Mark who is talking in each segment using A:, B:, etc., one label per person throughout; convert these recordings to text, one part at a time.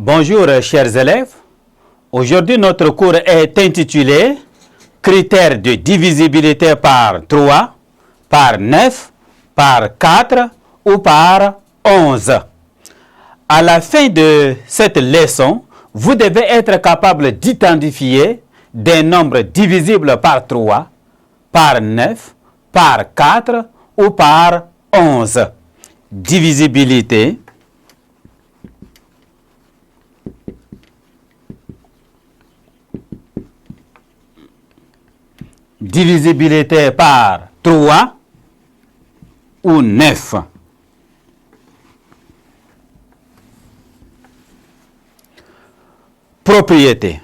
A: Bonjour chers élèves, aujourd'hui notre cours est intitulé Critères de divisibilité par 3, par 9, par 4 ou par 11. À la fin de cette leçon, vous devez être capable d'identifier des nombres divisibles par 3, par 9, par 4 ou par 11. Divisibilité. Divisibilité par 3 ou 9. Propriété.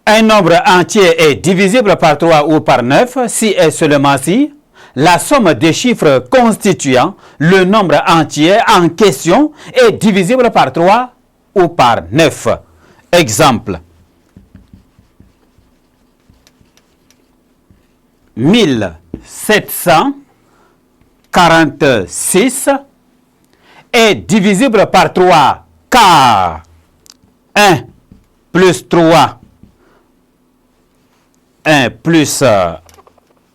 A: Un nombre entier est divisible par 3 ou par 9 si et seulement si la somme des chiffres constituant le nombre entier en question est divisible par 3 ou par 9. Exemple. 1746 est divisible par 3 car 1 plus 3, 1 plus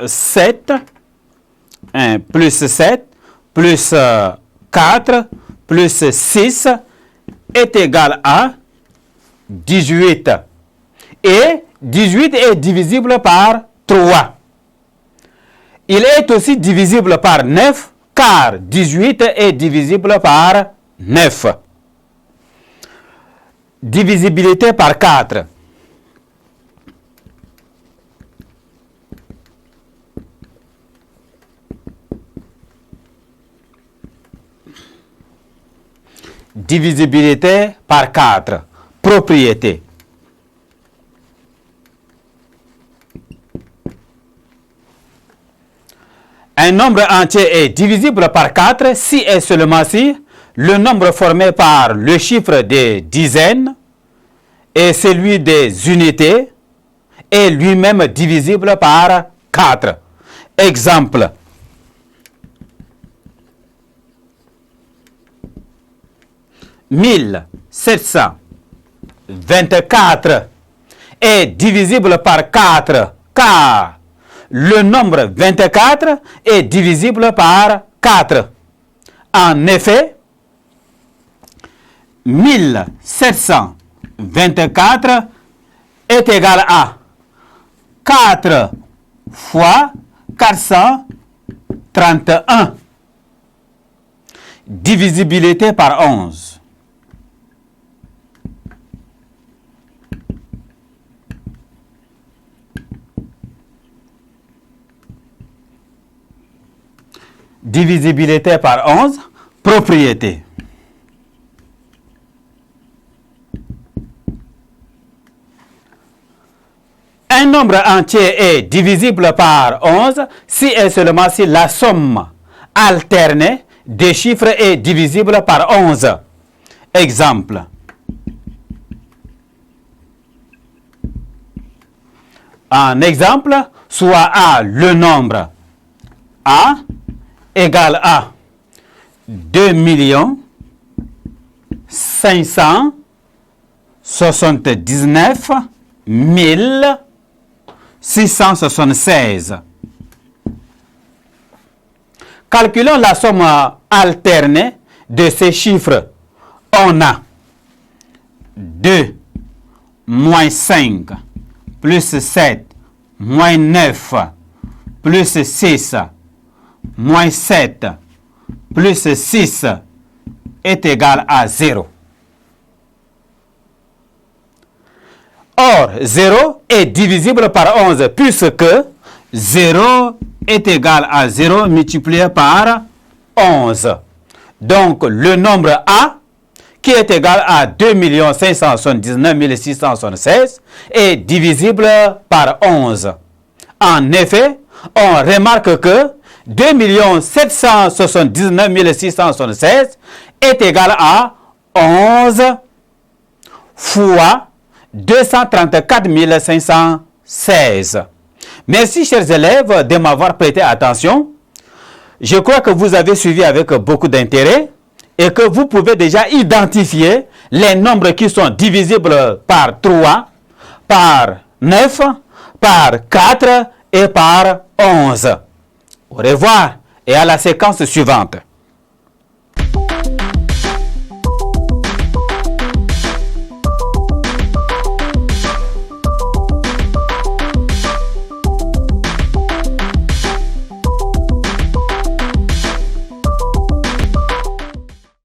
A: 7, 1 plus 7 plus 4 plus 6 est égal à 18. Et 18 est divisible par 3. Il est aussi divisible par 9 car 18 est divisible par 9. Divisibilité par 4. Divisibilité par 4. Propriété. Un nombre entier est divisible par 4 si et seulement si le nombre formé par le chiffre des dizaines et celui des unités est lui-même divisible par 4. Exemple. 1724 est divisible par 4 car le nombre 24 est divisible par 4. En effet, 1724 est égal à 4 fois 431. Divisibilité par 11. Divisibilité par 11, propriété. Un nombre entier est divisible par 11 si et seulement si la somme alternée des chiffres est divisible par 11. Exemple. En exemple, soit A le nombre A égale à 2 579 676. Calculons la somme alternée de ces chiffres. On a 2 moins 5 plus 7 moins 9 plus 6 moins 7 plus 6 est égal à 0. Or, 0 est divisible par 11 puisque 0 est égal à 0 multiplié par 11. Donc, le nombre A, qui est égal à 2 579 676, est divisible par 11. En effet, on remarque que 2 779 676 est égal à 11 fois 234 516. Merci, chers élèves, de m'avoir prêté attention. Je crois que vous avez suivi avec beaucoup d'intérêt et que vous pouvez déjà identifier les nombres qui sont divisibles par 3, par 9, par 4 et par 11. Au revoir et à la séquence suivante.